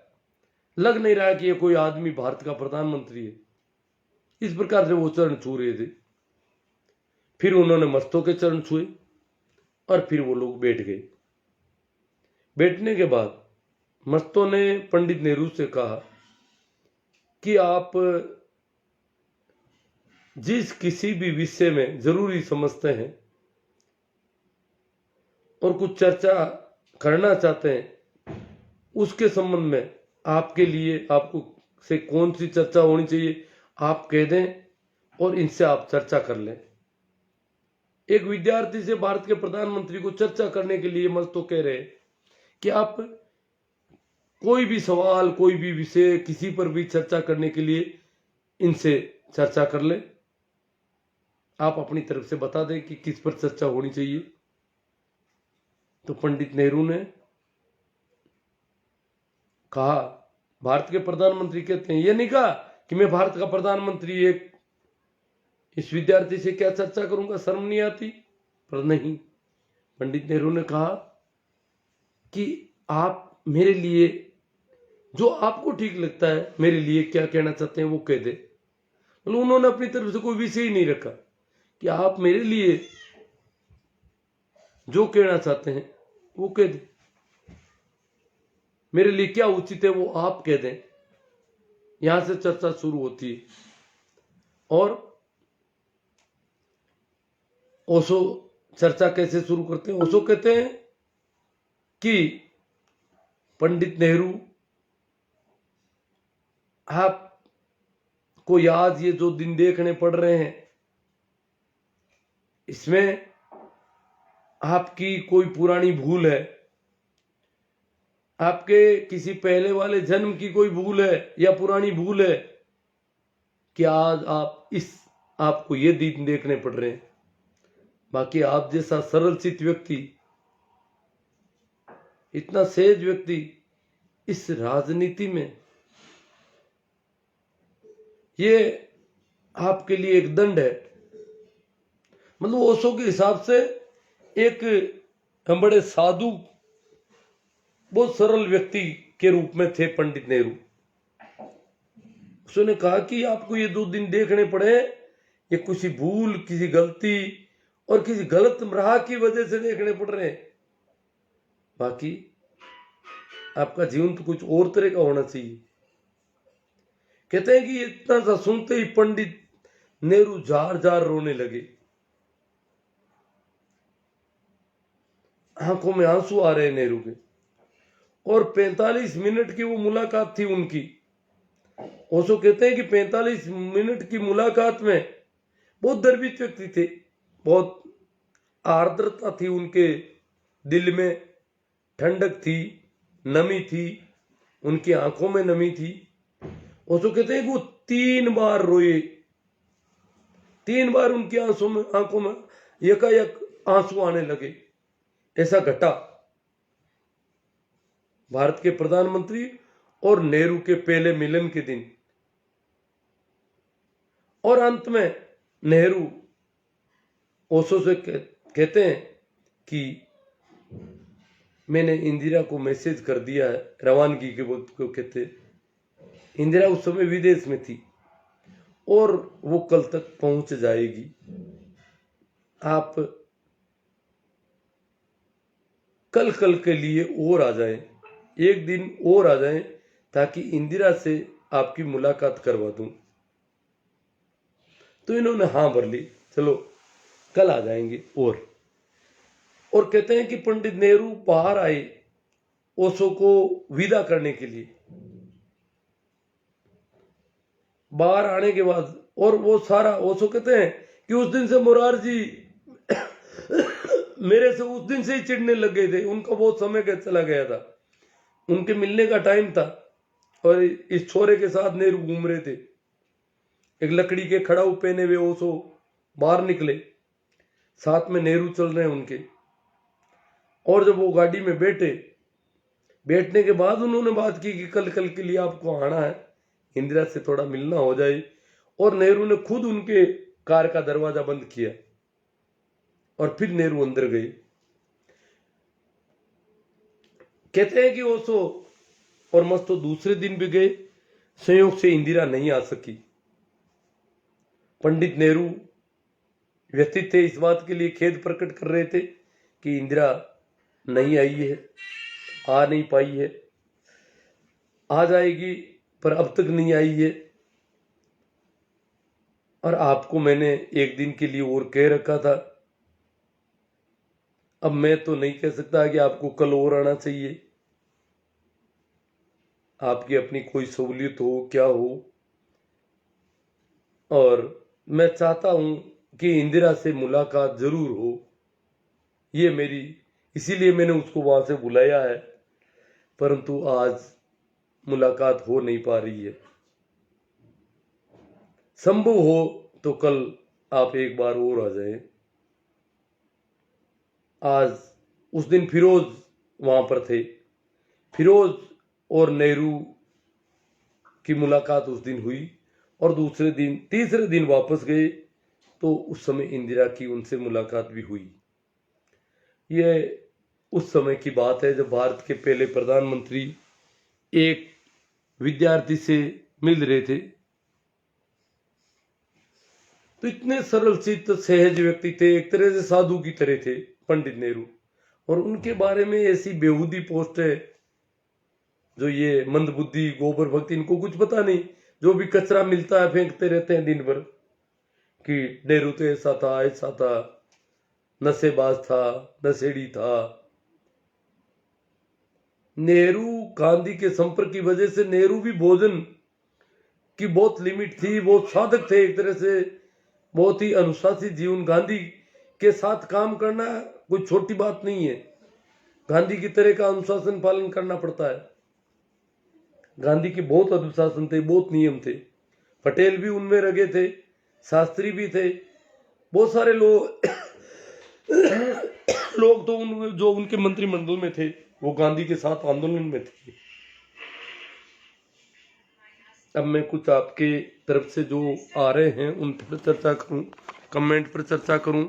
लग नहीं रहा कि ये कोई आदमी भारत का प्रधानमंत्री है। इस प्रकार से वो चरण छू रहे थे। फिर उन्होंने मस्तों के चरण छुए और फिर वो लोग बैठ गए। बैठने के बाद मस्तों ने पंडित नेहरू से कहा कि आप जिस किसी भी विषय में जरूरी समझते हैं और कुछ चर्चा करना चाहते हैं उसके संबंध में आपके लिए आपको से कौन सी चर्चा होनी चाहिए आप कह दें और इनसे आप चर्चा कर लें। एक विद्यार्थी से भारत के प्रधानमंत्री को चर्चा करने के लिए मस्त तो कह रहे कि आप कोई भी सवाल कोई भी विषय किसी पर भी चर्चा करने के लिए इनसे चर्चा कर लें। आप अपनी तरफ से बता दें कि किस पर चर्चा होनी चाहिए। तो पंडित नेहरू ने कहा, भारत के प्रधानमंत्री कहते हैं, ये नहीं कहा कि मैं भारत का प्रधानमंत्री एक इस विद्यार्थी से क्या चर्चा करूंगा, शर्म नहीं आती? पर नहीं, पंडित नेहरू ने कहा कि आप मेरे लिए जो आपको ठीक लगता है मेरे लिए क्या कहना चाहते हैं वो कह दे। मतलब उन्होंने अपनी तरफ से कोई विषय ही नहीं रखा कि आप मेरे लिए जो कहना चाहते हैं वो कह दे, मेरे लिए क्या उचित है वो आप कह दें। यहां से चर्चा शुरू होती है। और ओशो चर्चा कैसे शुरू करते हैं? ओशो कहते हैं कि पंडित नेहरू आपको आज ये जो दिन देखने पड़ रहे हैं इसमें आपकी कोई पुरानी भूल है, आपके किसी पहले वाले जन्म की कोई भूल है या पुरानी भूल है कि आज आपको ये दिन देखने पड़ रहे हैं। बाकी आप जैसा सरल चित व्यक्ति, इतना सहज व्यक्ति इस राजनीति में, ये आपके लिए एक दंड है। मतलब ओशो के हिसाब से एक बड़े साधु बहुत सरल व्यक्ति के रूप में थे पंडित नेहरू। उसने कहा कि आपको ये 2 दिन देखने पड़े, ये किसी भूल किसी गलती और किसी गलत राह की वजह से देखने पड़ रहे हैं। बाकी आपका जीवन तो कुछ और तरह का होना चाहिए। कहते हैं कि इतना सा सुनते ही पंडित नेहरू जार जार रोने लगे। आंखों में आंसू आ रहे नेहरू के। और 45 मिनट की वो मुलाकात थी उनकी। ओशो कहते हैं कि 45 मिनट की मुलाकात में बहुत गर्वित व्यक्ति थे, बहुत आर्द्रता थी उनके दिल में, ठंडक थी, नमी थी, उनकी आंखों में नमी थी। ओशो कहते हैं कि वो 3 बार रोए, 3 बार उनकी आंखों में यकायक आंसू आने लगे। ऐसा घटा भारत के प्रधानमंत्री और नेहरू के पहले मिलन के दिन। और अंत में नेहरू ओशो से कहते हैं कि मैंने इंदिरा को मैसेज कर दिया है, रवानगी के वक्त को कहते हैं। इंदिरा उस समय विदेश में थी और वो कल तक पहुंच जाएगी। आप कल के लिए और आ जाएं, एक दिन और आ जाएं, ताकि इंदिरा से आपकी मुलाकात करवा दूं। तो इन्होंने हाँ भर ली, चलो कल आ जाएंगे। और कहते हैं कि पंडित नेहरू बाहर आए ओशो को विदा करने के लिए। बाहर आने के बाद और वो सारा ओशो कहते हैं कि उस दिन से मुरारजी मेरे से उस दिन से ही चिढ़ने लग गए थे। उनका बहुत समय का चला गया था, उनके मिलने का टाइम था और इस छोरे के साथ नेहरू घूम रहे थे। एक लकड़ी के खड़ाऊ पहने हुए ओशो बाहर निकले, साथ में नेहरू चल रहे हैं उनके। और जब वो गाड़ी में बैठने के बाद उन्होंने बात की कि कल के लिए आपको आना है, इंदिरा से थोड़ा मिलना हो जाए। और नेहरू ने खुद उनके कार का दरवाजा बंद किया और फिर नेहरू अंदर गए। कहते हैं कि ओशो और मस्तो दूसरे दिन भी गए, संयोग से इंदिरा नहीं आ सकी। पंडित नेहरू व्यथित थे, इस बात के लिए खेद प्रकट कर रहे थे कि इंदिरा नहीं आई है, आ नहीं पाई है, आ जाएगी पर अब तक नहीं आई है। और आपको मैंने एक दिन के लिए और कह रखा था, अब मैं तो नहीं कह सकता कि आपको कल और आना चाहिए। आपकी अपनी कोई सहूलियत हो, क्या हो, और मैं चाहता हूं कि इंदिरा से मुलाकात जरूर हो, ये मेरी, इसीलिए मैंने उसको वहां से बुलाया है। परंतु आज मुलाकात हो नहीं पा रही है। संभव हो तो कल आप एक बार और आ जाएं। आज उस दिन फिरोज वहां पर थे, फिरोज और नेहरू की मुलाकात उस दिन हुई और दूसरे दिन, तीसरे दिन वापस गए तो उस समय इंदिरा की उनसे मुलाकात भी हुई। यह उस समय की बात है जब भारत के पहले प्रधानमंत्री एक विद्यार्थी से मिल रहे थे। तो इतने सरल चित्त सहज व्यक्ति थे, एक तरह से साधु की तरह थे पंडित नेहरू। और उनके बारे में ऐसी बेहूदी पोस्ट है, जो ये मंदबुद्धि गोबर भक्ति, इनको कुछ पता नहीं, जो भी कचरा मिलता है फेंकते रहते हैं दिन भर कि नेहरू तो ऐसा था, ऐसा था, नशेबाज था, नशेड़ी था। नेहरू गांधी के संपर्क की वजह से नेहरू भी भोजन की बहुत लिमिट थी, बहुत साधक थे, एक तरह से बहुत ही अनुशासित जीवन। गांधी के साथ काम करना कोई छोटी बात नहीं है, गांधी की तरह का अनुशासन पालन करना पड़ता है। गांधी के बहुत अनुशासन थे, बहुत नियम थे। पटेल भी उनमें रगे थे, शास्त्री भी थे, बहुत सारे लोग लोग तो जो उनके मंत्रिमंडल में थे वो गांधी के साथ आंदोलन में थे। अब मैं कुछ आपके तरफ से जो आ रहे हैं उन पर चर्चा करूं, कमेंट पर चर्चा करूं।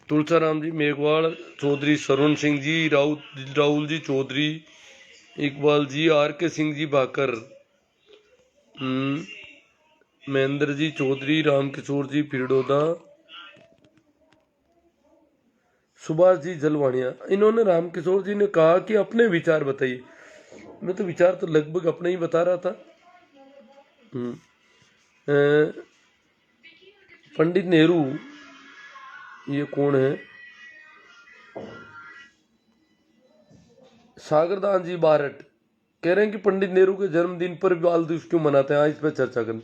तुलसाराम जी मेघवाल, चौधरी सरवण सिंह जी, राहुल जी चौधरी, इकबाल जी, आर के सिंह जी भाकर, महेंद्र जी चौधरी, रामकिशोर जी पिरडोदा, सुभाष जी जलवाणिया। इन्होंने, रामकिशोर जी ने कहा कि अपने विचार बताइए। मैं तो विचार तो लगभग अपने ही बता रहा था। पंडित नेहरू, ये कौन है? सागरदान जी बारट कह रहे हैं कि पंडित नेहरू के जन्मदिन पर बाल दिवस क्यों मनाते हैं, आज इस पर चर्चा करें।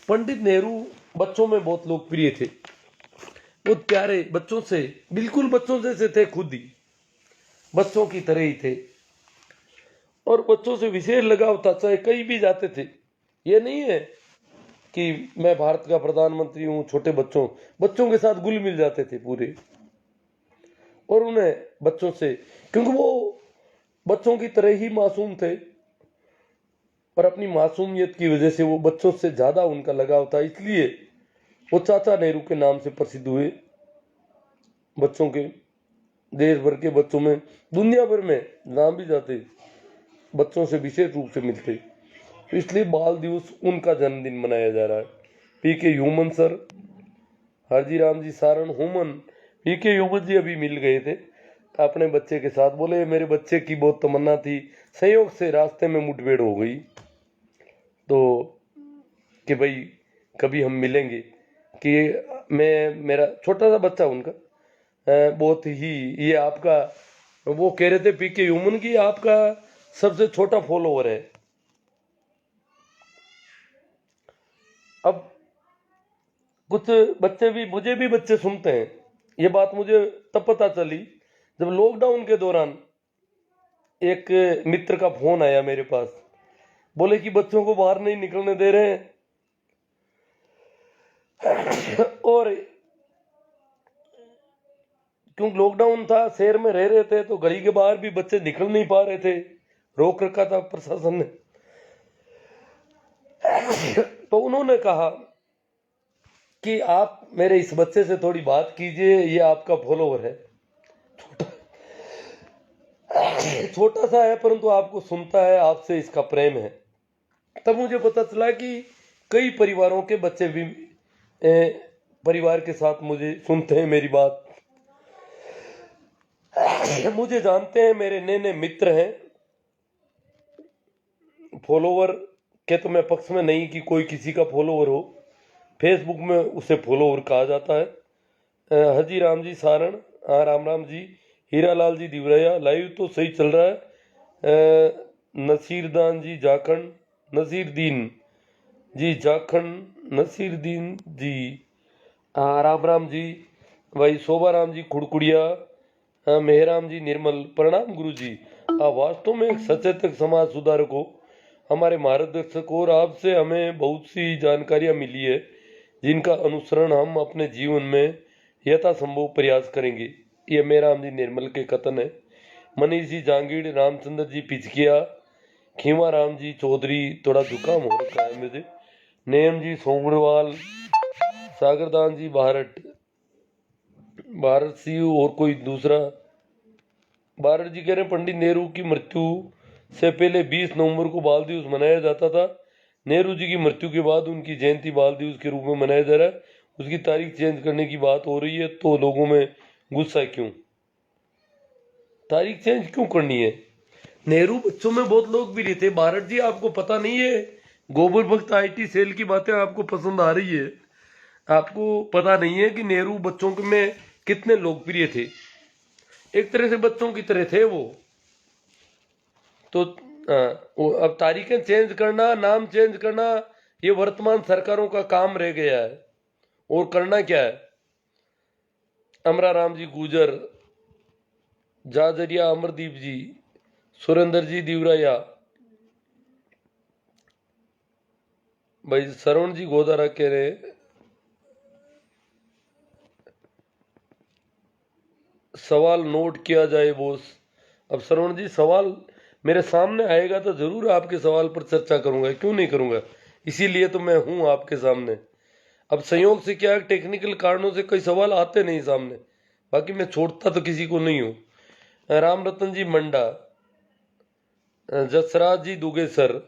पंडित नेहरू बच्चों में बहुत लोकप्रिय थे, बहुत प्यारे, बच्चों से बिल्कुल बच्चों जैसे थे, खुद ही बच्चों की तरह ही थे और बच्चों से विशेष लगाव था, चाहे कहीं भी जाते थे। ये नहीं है कि मैं भारत का प्रधानमंत्री हूं, छोटे बच्चों के साथ घुल मिल जाते थे पूरे। और उन्हें बच्चों से, क्योंकि वो बच्चों की तरह ही मासूम थे और अपनी मासूमियत की वजह से वो बच्चों से ज्यादा उनका लगाव था, इसलिए वो चाचा नेहरू के नाम से प्रसिद्ध हुए। बच्चों के, देश भर के बच्चों में, दुनिया भर में नाम भी जाते, बच्चों से विशेष रूप से मिलते, तो इसलिए बाल दिवस उनका जन्मदिन मनाया जा रहा है। पीके human sir, Harji Ram ji Saran human, पीके ह्यूमन जी अभी मिल गए थे अपने बच्चे के साथ, बोले मेरे बच्चे की बहुत तमन्ना थी, संयोग से रास्ते में मुठभेड़ हो गई, तो कि भाई कभी हम मिलेंगे। कि मेरा छोटा सा बच्चा उनका बहुत ही, ये आपका, वो कह रहे थे पीके ह्यूमन की आपका सबसे छोटा फॉलोवर है। अब कुछ बच्चे भी, मुझे भी बच्चे सुनते हैं, ये बात मुझे तब पता चली जब लॉकडाउन के दौरान एक मित्र का फोन आया मेरे पास, बोले कि बच्चों को बाहर नहीं निकलने दे रहे हैं और क्योंकि लॉकडाउन था, शहर में रह रहे थे, तो गली के बाहर भी बच्चे निकल नहीं पा रहे थे, रोक रखा था प्रशासन ने। तो उन्होंने कहा कि आप मेरे इस बच्चे से थोड़ी बात कीजिए, ये आपका फॉलोवर है, छोटा सा है परंतु आपको सुनता है, आपसे इसका प्रेम है। तब मुझे पता चला कि कई परिवारों के बच्चे भी परिवार के साथ मुझे सुनते हैं, मेरी बात मुझे जानते हैं, मेरे नए नए मित्र हैं। फॉलोवर के तो मैं पक्ष में नहीं कि कोई किसी का फॉलोवर हो, फेसबुक में उसे फॉलोवर कहा जाता है। हजी राम जी सारण, हाँ राम राम जी, हीरालाल जी दिवरैया, लाइव तो सही चल रहा है। नसीरदान जी जाखंड, नसीरदीन जी जाखंड, नसीरदीन जी, हाँ राम राम जी, भाई शोभा राम जी खुड़कुड़िया, मेहराम जी निर्मल, प्रणाम गुरु जी। वास्तव में एक सचेतक समाज सुधारक हो, हमारे मार्गदर्शक हो, और आपसे हमें बहुत सी जानकारियां मिली है जिनका अनुसरण हम अपने जीवन में यथासंभव प्रयास करेंगे। ये मेहराम जी निर्मल के कथन है। मनीष जी जांगीड़, रामचंद्र जी पिचकिया, खीमा राम जी चौधरी, थोड़ा जुकाम हो रखा है मुझे, नेम जी सोमड़वाल, सागरदान जी भारत सिंह, और कोई दूसरा भारत जी कह रहे हैं पंडित नेहरू की मृत्यु से पहले 20 नवंबर को बाल दिवस मनाया जाता था। नेहरू जी की मृत्यु के बाद उनकी जयंती बाल दिवस के रूप में मनाया जा रहा है। उसकी तारीख चेंज करने की बात हो रही है, तो लोगों में गुस्सा क्यों? तारीख चेंज क्यों करनी है? नेहरू बच्चों में बहुत लोकप्रिय थे। भारत जी आपको पता नहीं है, गोबर भक्त IT सेल की बातें आपको पसंद आ रही है, आपको पता नहीं है कि नेहरू बच्चों में कितने लोकप्रिय थे। एक तरह से बच्चों की तरह थे वो। तो अब तारीखें चेंज करना, नाम चेंज करना, ये वर्तमान सरकारों का काम रह गया है, और करना क्या है। अमरा राम जी गुजर, जाजरिया अमरदीप जी, सुरेंद्र जी दिवराया, भाई श्रवण जी गोदारा कह रहे सवाल नोट किया जाए बॉस। अब श्रवण जी सवाल मेरे सामने आएगा तो जरूर आपके सवाल पर चर्चा करूंगा, क्यों नहीं करूंगा, इसीलिए तो मैं हूं आपके सामने। अब संयोग से क्या, टेक्निकल कारणों से कई सवाल आते नहीं सामने, बाकी मैं छोड़ता तो किसी को नहीं हूं। राम रतन जी मंडा, जसराज जी दुगेसर,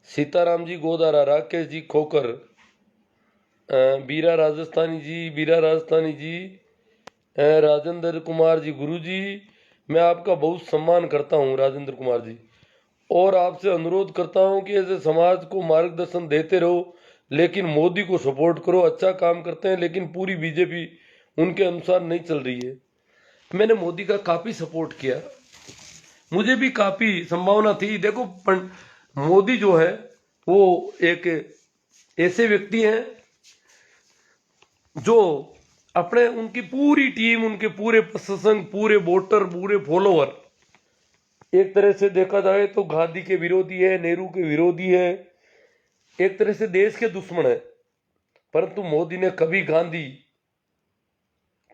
सीताराम जी गोदारा, राकेश जी खोकर, बीरा राजस्थानी जी, राजेंद्र कुमार जी, गुरु जी मैं आपका बहुत सम्मान करता हूं राजेंद्र कुमार जी, और आपसे अनुरोध करता हूं कि ऐसे समाज को मार्गदर्शन देते रहो, लेकिन मोदी को सपोर्ट करो। अच्छा काम करते हैं, लेकिन पूरी बीजेपी उनके अनुसार नहीं चल रही है। मैंने मोदी का काफी सपोर्ट किया, मुझे भी काफी संभावना थी। देखो मोदी जो है वो एक ऐसे व्यक्ति हैं जो अपने उनकी पूरी टीम, उनके पूरे प्रशासन, पूरे वोटर, पूरे फॉलोअर, एक तरह से देखा जाए तो गांधी के विरोधी है, नेहरू के विरोधी है, एक तरह से देश के दुश्मन है। परंतु मोदी ने कभी गांधी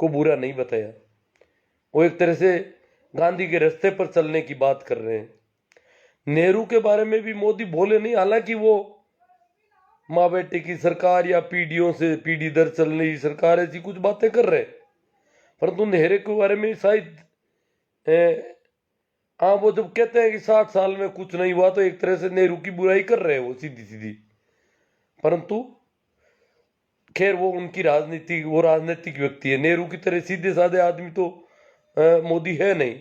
को बुरा नहीं बताया। वो एक तरह से गांधी के रास्ते पर चलने की बात कर रहे हैं। नेहरू के बारे में भी मोदी बोले नहीं, हालांकि वो माँ बेटे की सरकार या पीढ़ियों से पीढ़ी दर चल रही सरकार ऐसी कुछ बातें कर रहे हैं। परंतु नेहरू के बारे में शायद हाँ, वो जब कहते हैं कि 60 साल में कुछ नहीं हुआ तो एक तरह से नेहरू की बुराई कर रहे हैं वो, सीधी सीधी। परंतु खैर वो उनकी राजनीति, वो राजनीतिक व्यक्ति है। नेहरू की तरह सीधे साधे आदमी तो मोदी है नहीं,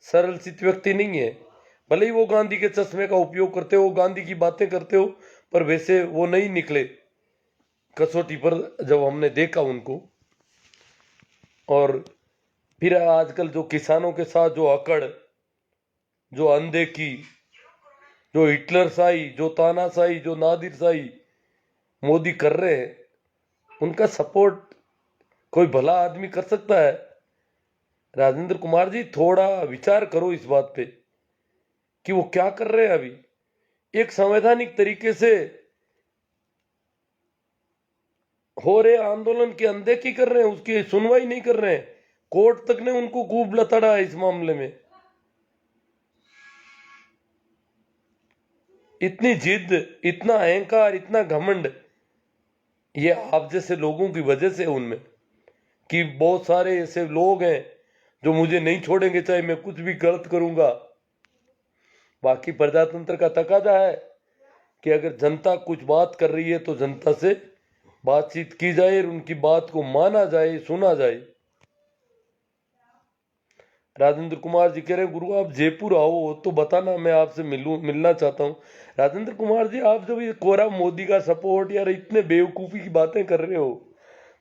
सरल चित व्यक्ति नहीं है। भले ही वो गांधी के चश्मे का उपयोग करते हो, गांधी की बातें करते हो, पर वैसे वो नहीं निकले कसौटी पर जब हमने देखा उनको। और फिर आजकल जो किसानों के साथ जो अकड़, जो अनदेखी, जो हिटलर शाही, जो तानाशाही, जो नादिर शाही मोदी कर रहे हैं, उनका सपोर्ट कोई भला आदमी कर सकता है? राजेंद्र कुमार जी, थोड़ा विचार करो इस बात पे कि वो क्या कर रहे हैं। अभी एक संवैधानिक तरीके से हो रहे आंदोलन की अनदेखी कर रहे हैं, उसकी सुनवाई नहीं कर रहे हैं। कोर्ट तक ने उनको खूब लताड़ा है इस मामले में। इतनी जिद, इतना अहंकार, इतना घमंड, ये आप जैसे लोगों की वजह से उनमें, कि बहुत सारे ऐसे लोग हैं जो मुझे नहीं छोड़ेंगे चाहे मैं कुछ भी गलत करूंगा। बाकी प्रजातंत्र का तकाजा है कि अगर जनता कुछ बात कर रही है तो जनता से बातचीत की जाए और उनकी बात को माना जाए, सुना जाए। राजेंद्र कुमार जी कह रहे हैं गुरु आप जयपुर आओ तो बताना, मैं आपसे मिलना चाहता हूँ। राजेंद्र कुमार जी, आप जब ये कोरा मोदी का सपोर्ट यार इतने बेवकूफी की बातें कर रहे हो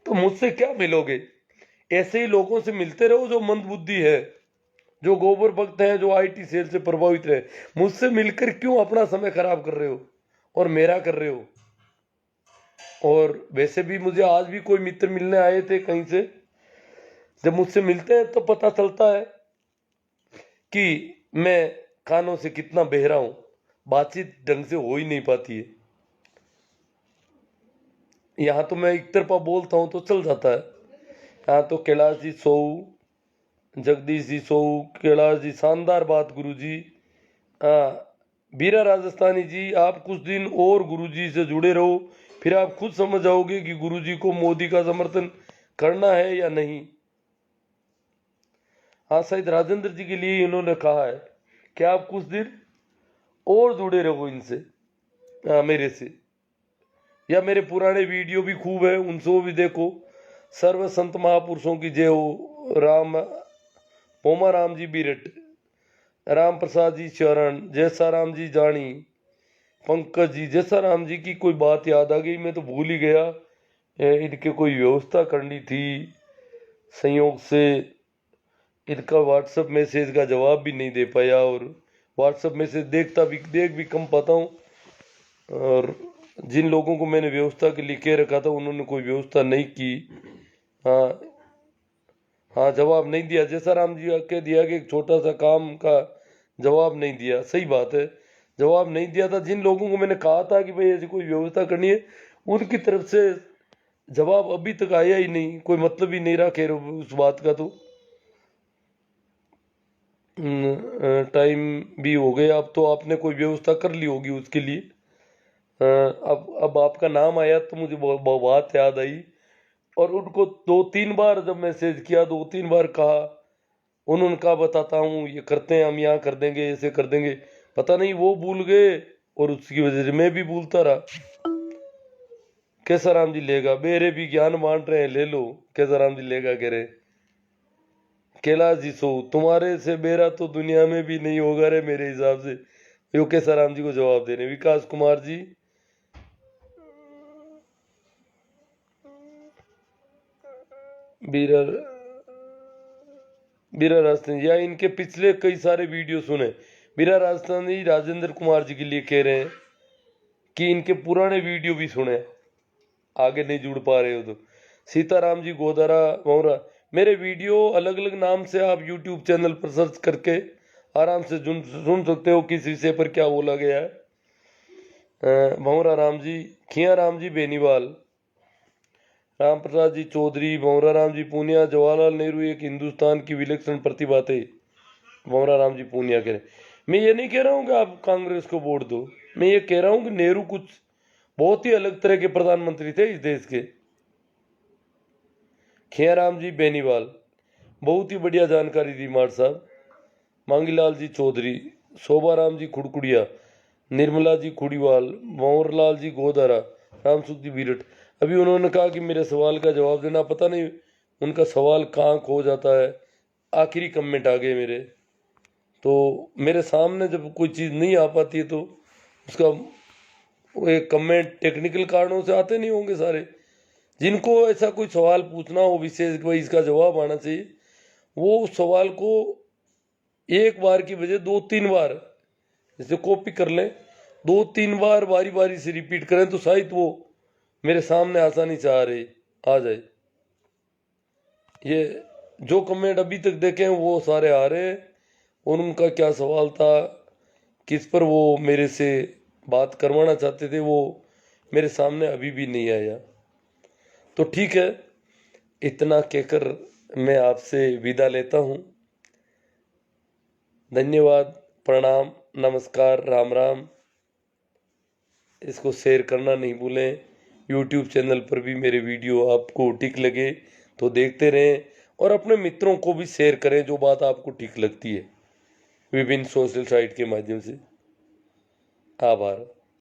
तो मुझसे क्या मिलोगे? ऐसे ही लोगों से मिलते रहो जो मंदबुद्धि है, जो गोबर भक्त हैं, जो आईटी सेल से प्रभावित रहे। मुझसे मिलकर क्यों अपना समय खराब कर रहे हो और मेरा कर रहे हो? और वैसे भी मुझे आज भी कोई मित्र मिलने आए थे कहीं से। जब मुझसे मिलते हैं तो पता चलता है कि मैं कानों से कितना बहरा हूं, बातचीत ढंग से हो ही नहीं पाती है। यहाँ तो मैं एक तरफा बोलता हूँ तो चल जाता है। यहाँ तो कैलाश जी सो, जगदीश जी सो, कैलाश जी शानदार बात गुरु जी। हाँ, बीरा राजस्थानी जी, आप कुछ दिन और गुरुजी से जुड़े रहो, फिर आप खुद समझ जाओगे कि गुरुजी को मोदी का समर्थन करना है या नहीं। हाँ, शायद राजेंद्र जी के लिए इन्होंने कहा है कि आप कुछ दिन और जुड़े रहो इनसे, मेरे से, या मेरे पुराने वीडियो भी खूब है उनसे भी देखो। सर्व संत महापुरुषों की जय हो। राम पोमा राम जी बीरट, राम प्रसाद जी चरण, जैसा राम जी जानी, पंकज जी, जैसा राम जी की कोई बात याद आ गई, मैं तो भूल ही गया। इनके कोई व्यवस्था करनी थी, संयोग से इनका व्हाट्सएप मैसेज का जवाब भी नहीं दे पाया, और व्हाट्सएप मैसेज देख भी कम पाता हूँ। और जिन लोगों को मैंने व्यवस्था के लिए कह रखा था उन्होंने कोई व्यवस्था नहीं की। हाँ हाँ, जवाब नहीं दिया। जैसा राम जी कह दिया कि एक छोटा सा काम का जवाब नहीं दिया, सही बात है, जवाब नहीं दिया था। जिन लोगों को मैंने कहा था कि भाई ऐसी कोई व्यवस्था करनी है, उनकी तरफ से जवाब अभी तक आया ही नहीं, कोई मतलब ही नहीं रहा। खैर उस बात का तो टाइम भी हो गया। अब तो आपने कोई व्यवस्था कर ली होगी उसके लिए। अब आपका नाम आया तो मुझे बात याद आई, और उनको 2-3 बार जब मैसेज किया, 2-3 बार कहा, उन्होंने कहा बताता हूँ, ये करते हैं, हम यहाँ कर देंगे, ऐसे कर देंगे। पता नहीं वो भूल गए और उसकी वजह से मैं भी भूलता रहा। कैसा राम जी लेगा, मेरे भी ज्ञान मान रहे हैं, ले लो। कैसा राम जी लेगा कह रहे। कैलाश जी सो, तुम्हारे से मेरा तो दुनिया में भी नहीं होगा रे मेरे हिसाब से। यो कैसा राम जी को जवाब देने। विकास कुमार जी, बीरर बीरा राजस्थानी, या इनके पिछले कई सारे वीडियो सुने। बीरा राजस्थानी राजेंद्र कुमार जी के लिए कह रहे हैं कि इनके पुराने वीडियो भी सुने, आगे नहीं जुड़ पा रहे हो तो। सीताराम जी गोदारा मौरा, मेरे वीडियो अलग अलग नाम से आप यूट्यूब चैनल पर सर्च करके आराम से सुन सकते हो किस विषय पर क्या बोला गया है। भंवरा राम जी, खिया राम जी बेनीवाल, राम प्रसाद जी चौधरी, भंवरा राम जी पूनिया, जवाहरलाल नेहरू एक हिंदुस्तान की विलक्षण प्रतिभा थे। भंवरा राम जी पूनिया कह रहे, मैं ये नहीं कह रहा हूँ कि आप कांग्रेस को वोट दो, मैं ये कह रहा हूँ कि नेहरू कुछ बहुत ही अलग तरह के प्रधानमंत्री थे इस देश के। खियाराम जी बेनीवाल, बहुत ही बढ़िया जानकारी दी मार साहब। मांगीलाल जी चौधरी, शोभाराम जी खुड़कुड़िया, निर्मला जी खुड़ीवाल, भंवरलाल जी गोदारा, रामसुख जी बीरट। अभी उन्होंने कहा कि मेरे सवाल का जवाब देना, पता नहीं उनका सवाल कहाँ खो जाता है। आखिरी कमेंट आ गए मेरे, तो मेरे सामने जब कोई चीज़ नहीं आ पाती है तो उसका वो एक कमेंट टेक्निकल कारणों से आते नहीं होंगे सारे। जिनको ऐसा कोई सवाल पूछना हो विशेष भाई इसका जवाब आना चाहिए, वो उस सवाल को एक बार की बजाय 2-3 बार जैसे कॉपी कर लें, 2-3 बार बारी बारी से रिपीट करें तो शायद वो मेरे सामने आसानी से आ जाए। ये जो कमेंट अभी तक देखे हैं वो सारे आ रहे हैं, और उनका क्या सवाल था, किस पर वो मेरे से बात करवाना चाहते थे, वो मेरे सामने अभी भी नहीं आया। तो ठीक है, इतना कहकर मैं आपसे विदा लेता हूँ। धन्यवाद, प्रणाम, नमस्कार, राम राम। इसको शेयर करना नहीं भूलें। यूट्यूब चैनल पर भी मेरे वीडियो आपको ठीक लगे तो देखते रहें, और अपने मित्रों को भी शेयर करें जो बात आपको ठीक लगती है विभिन्न सोशल साइट के माध्यम से। आभार।